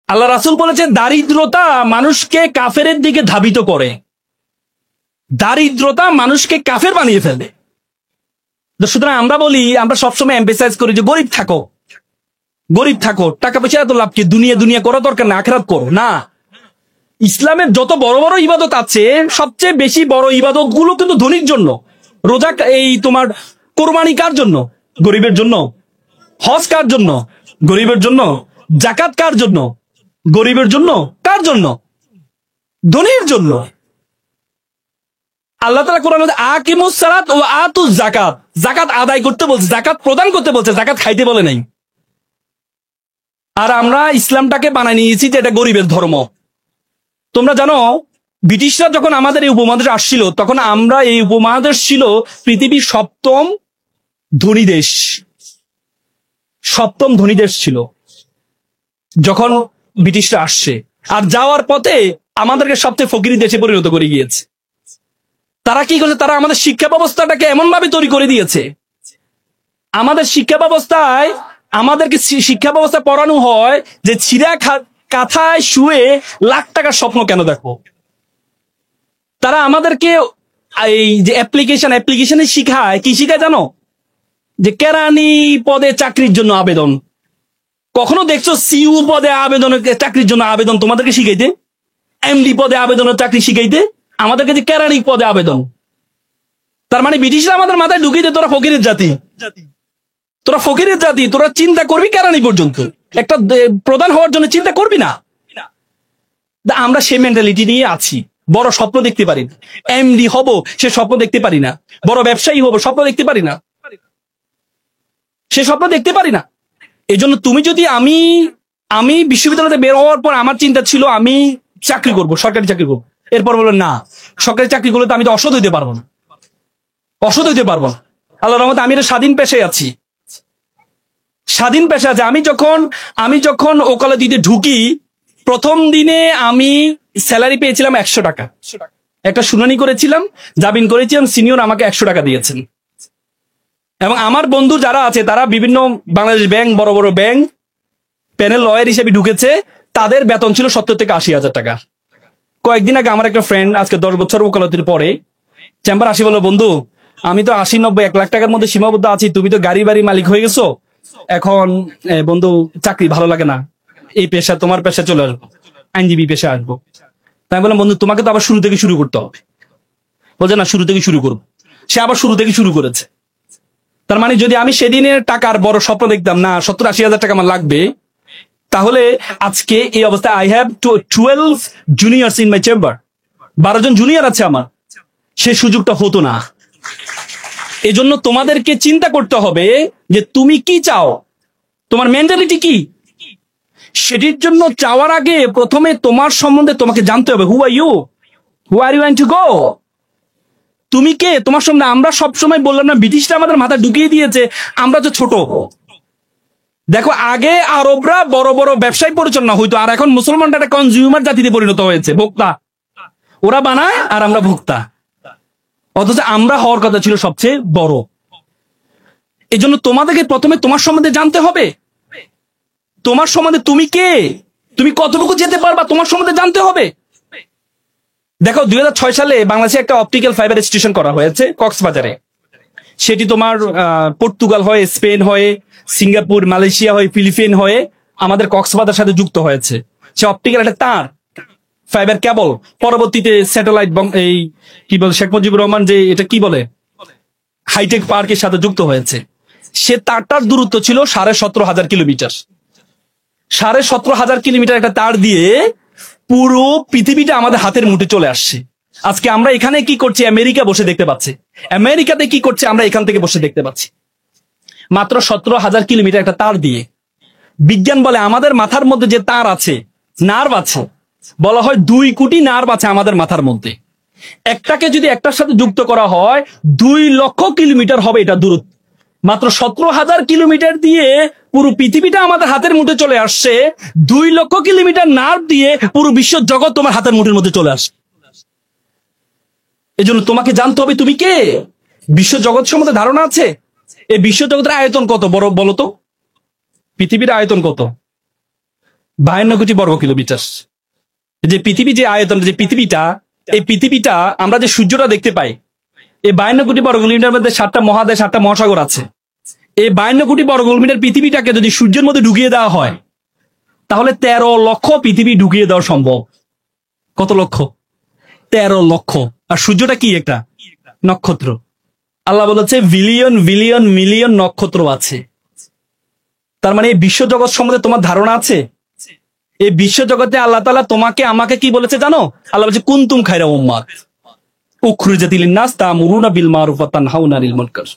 আল্লাহ রাসূল বলেছে দারিদ্রতা মানুষকে কাফেরের দিকে ধাবিত করে, দারিদ্রতা মানুষকে কাফের বানিয়ে ফেলে। সুতরাং আমরা বলি, আমরা সবসময় এমফেসাইজ করি যে গরিব থাকো, গরিব থাকো, টাকা পয়সা এত লাভ কি, দুনিয়া দুনিয়া করা দরকার না, আখিরাত করো না। ইসলামের যত বড় বড় ইবাদত আছে, সবচেয়ে বেশি বড় ইবাদত গুলো কিন্তু ধনীর জন্য। রোজা, এই তোমার কোরবানি কার জন্য? গরিবের জন্য। হজ কার জন্য? গরিবের জন্য। জাকাত কার জন্য? গরিবের জন্য। কার জন্য? ধনীর জন্য। আল্লাহ তাআলা কোরআনে আকিমুস সালাত ওয়া আতুজ যাকাত, যাকাত আদায় করতে বলছে, যাকাত প্রদান করতে বলছে, যাকাত খাইতে বলে নাই। আর আমরা ইসলামটাকে বানাই নিয়েছি যে এটা গরিবের ধর্ম। তোমরা জানো, ব্রিটিশরা যখন আমাদের এই উপমহাদেশে আসছিল, তখন আমরা, এই উপমহাদেশ ছিল পৃথিবীর সপ্তম ধনী দেশ, সপ্তম ধনী দেশ ছিল যখন ব্রিটিশরা আসছে। আর যাওয়ার পথে আমাদেরকে সবচেয়ে ফকিরি দেশে পরিণত করে গিয়েছে। তারা কি করেছে? তারা আমাদের শিক্ষা ব্যবস্থাটাকে এমন ভাবে তৈরি করে দিয়েছে, আমাদের শিক্ষা ব্যবস্থায়, আমাদেরকে শিক্ষা ব্যবস্থা পড়ানো হয় যে ছিঁড়া কাঁথায় শুয়ে লাখ টাকার স্বপ্ন কেন দেখো। তারা আমাদেরকে এই যে অ্যাপ্লিকেশনে শিখায়, কি শিখায় জানো? যে কেরানি পদে চাকরির জন্য আবেদন। কখনো দেখছো সিইউ পদে আবেদনের, চাকরির জন্য আবেদন তোমাদেরকে শিখাইতে? এমডি পদে আবেদনের চাকরি শিখাইতে? আমাদেরকে যে কেরানি পদে আবেদন। তার মানে ব্রিটিশরা আমাদের মাথায় ঢুকিয়ে দেয় তোরা ফকিরের জাতি, তোরা ফকিরের জাতি, তোরা চিন্তা করবি কেরানি পর্যন্ত, একটা প্রধান হওয়ার জন্য চিন্তা করবি না। আমরা সেই মেন্টালিটি নিয়ে আছি। বড় স্বপ্ন দেখতে পারি না, এমডি হব সে স্বপ্ন দেখতে পারি না, বড় ব্যবসায়ী হব স্বপ্ন দেখতে পারি না, সে স্বপ্ন দেখতে পারি না। এই জন্য তুমি যদি, আমি বিশ্ববিদ্যালয়তে বের হওয়ার পর আমার চিন্তা ছিল আমি চাকরি করব, সরকারি চাকরি করবো। এরপর বললেন না, সরকারি চাকরি করলে তো আমি তো অসৎ হইতে পারবো না, অসৎ হইতে পারবো না। আল্লাহর রহমতে আমি একটা স্বাধীন পেশায় আছি, স্বাধীন পেশা আছে। আমি যখন ওকালতি দিতে ঢুকি, প্রথম দিনে আমি স্যালারি পেয়েছিলাম 100 টাকা। একটা শুনানি করেছিলাম, জামিন করেছিলাম, সিনিয়র আমাকে 100 টাকা দিয়েছেন। এবং আমার বন্ধু যারা আছে তারা বিভিন্ন বাংলাদেশ ব্যাংক, বড় বড় ব্যাংক প্যানেল লয়ার হিসেবে ঢুকেছে, তাদের বেতন ছিল 70 থেকে 80 হাজার টাকা। কয়েকদিন আগে আমার একটা ফ্রেন্ড, আজকে 10 বছর ওকালতির পরে, চেম্বার আসি বললো, বন্ধু আমি তো 80, 90, 1 লাখ টাকার মধ্যে সীমাবদ্ধ আছি, তুমি তো গাড়ি বাড়ি মালিক হয়ে গেছো, এখন বন্ধু চাকরি ভালো লাগে না, এই পেশা, তোমার পেশা চলে আসবো, আইনজীবী পেশা আসবো। তাই বললাম, বন্ধু তোমাকে তো আবার শুরু থেকে শুরু করতে হবে। বলছে না, শুরু থেকে শুরু করবো। সে আবার শুরু থেকে শুরু করেছে। তার মানে যদি আমি সেদিনের টাকার বড় স্বপ্ন দেখতাম না 70-80 হাজার টাকা আমার লাগবে, তাহলে আজকে এই অবস্থায় I have 12 juniors in my chamber, 12 জন জুনিয়র আছে আমার, সে সুযোগটা হতো না। এজন্য তোমাদেরকে চিন্তা করতে হবে যে তুমি কি চাও, তোমার মেন্টালিটি কি। সেটির জন্য চাওয়ার আগে প্রথমে তোমার সম্বন্ধে তোমাকে জানতে হবে। Who are you, who are you want to go, তুমি কে, তোমার সম্বন্ধে। আমরা সবসময় বললাম না, ব্রিটিশরা আমাদের মাথা ঢুকিয়ে দিয়েছে আমরা তো ছোট। দেখো, আগে আরবরা বড় বড় ব্যবসায়ী পরিচালনা হইতো, আর এখন মুসলমানরা একটা কনজিউমার জাতিতে পরিণত হয়েছে, ভোক্তা। ওরা বানায় আর আমরা ভোক্তা, অথচ আমরা হওয়ার কথা ছিল সবচেয়ে বড়। এই জন্য তোমাদেরকে প্রথমে তোমার সম্বন্ধে জানতে হবে, তোমার সম্বন্ধে তুমি কে, তুমি কতটুকু যেতে পারবা, তোমার সম্বন্ধে জানতে হবে। দেখো 2006 সালে বাংলাদেশে একটা অপটিক্যাল ফাইবার স্টেশন করা হয়েছে কক্সবাজারে। সেটি তোমার পর্তুগাল হয়ে, স্পেন হয়ে, সিঙ্গাপুর, মালয়েশিয়া হয়ে, ফিলিপিন হয়ে আমাদের কক্সবাজার সাথে যুক্ত হয়েছে। সে অপটিক্যাল একটা তার, ফাইবার কেবল, পরবর্তীতে স্যাটেলাইট, এই কি বলে শেখ মুজিবুর রহমান যে এটা কি বলে হাইটেক পার্কের সাথে যুক্ত হয়েছে। সে তারটার দূরত্ব ছিল 17,500 কিলোমিটার। 17,500 কিলোমিটার একটা তার দিয়ে পুরো পৃথিবীটা আমাদের হাতের মুঠে চলে আসছে। আজকে আমরা এখানে কি করছি, আমেরিকা বসে দেখতে পাচ্ছি, আমেরিকাতে কি করছে আমরা এখান থেকে বসে দেখতে পাচ্ছি, মাত্র 17,000 কিলোমিটার একটা তার দিয়ে। বিজ্ঞান বলে আমাদের মাথার মধ্যে যে তার আছে, নার্ভ আছে, বলা হয় 2 কোটি নার্ভ আছে আমাদের মাথার মধ্যে। একটাকে যদি একটার সাথে যুক্ত করা হয় 2 লক্ষ কিলোমিটার হবে এটা দূরত্ব। মাত্র 17,000 কিলোমিটার দিয়ে পুরো পৃথিবীটা আমাদের হাতের মুঠে চলে আসছে। 2 লক্ষ কিলোমিটার নার্ভ দিয়ে পুরো বিশ্ব জগৎ তোমার হাতের মুঠের মধ্যে চলে আসে। এই জন্য তোমাকে জানতে হবে তুমি কে, বিশ্ব জগৎ সম্বন্ধে ধারণা আছে। এই বিশ্ব জগতের আয়তন কত বড় বলো তো, পৃথিবীর আয়তন কত? 52 কোটি বর্গ কিলোমিটার। যে পৃথিবী, যে আয়তন, যে পৃথিবীটা, এই পৃথিবীটা আমরা যে সূর্যটা দেখতে পাই, এই 52 কোটি বর্গ কিলোমিটার মধ্যে 7টা মহাদেশ, 7টা মহাসাগর আছে। এই 52 কোটি বর্গ কিলোমিটার পৃথিবীটাকে যদি সূর্যের মধ্যে ঢুকিয়ে দেওয়া হয়, তাহলে 13 লক্ষ পৃথিবী ঢুকিয়ে দেওয়া সম্ভব। কত লক্ষ? 13 লক্ষ। আর সূর্যটা কি? একটা নক্ষত্র। আল্লাহ বলেছে বিলিয়ন বিলিয়ন মিলিয়ন নক্ষত্র আছে। তার মানে এই বিশ্বজগৎ সম্বন্ধে তোমার ধারণা আছে? এই বিশ্বজগতে আল্লাহ তাআলা তোমাকে আমাকে কি বলেছে জানো? আল্লাহ বলছে কুনতুম খায়রা উম্মাত উখরিজাত লিন-নাস তা'মুরুনা বিল মা'রুফ ওয়া তানহাউনা আনিল মুনকার।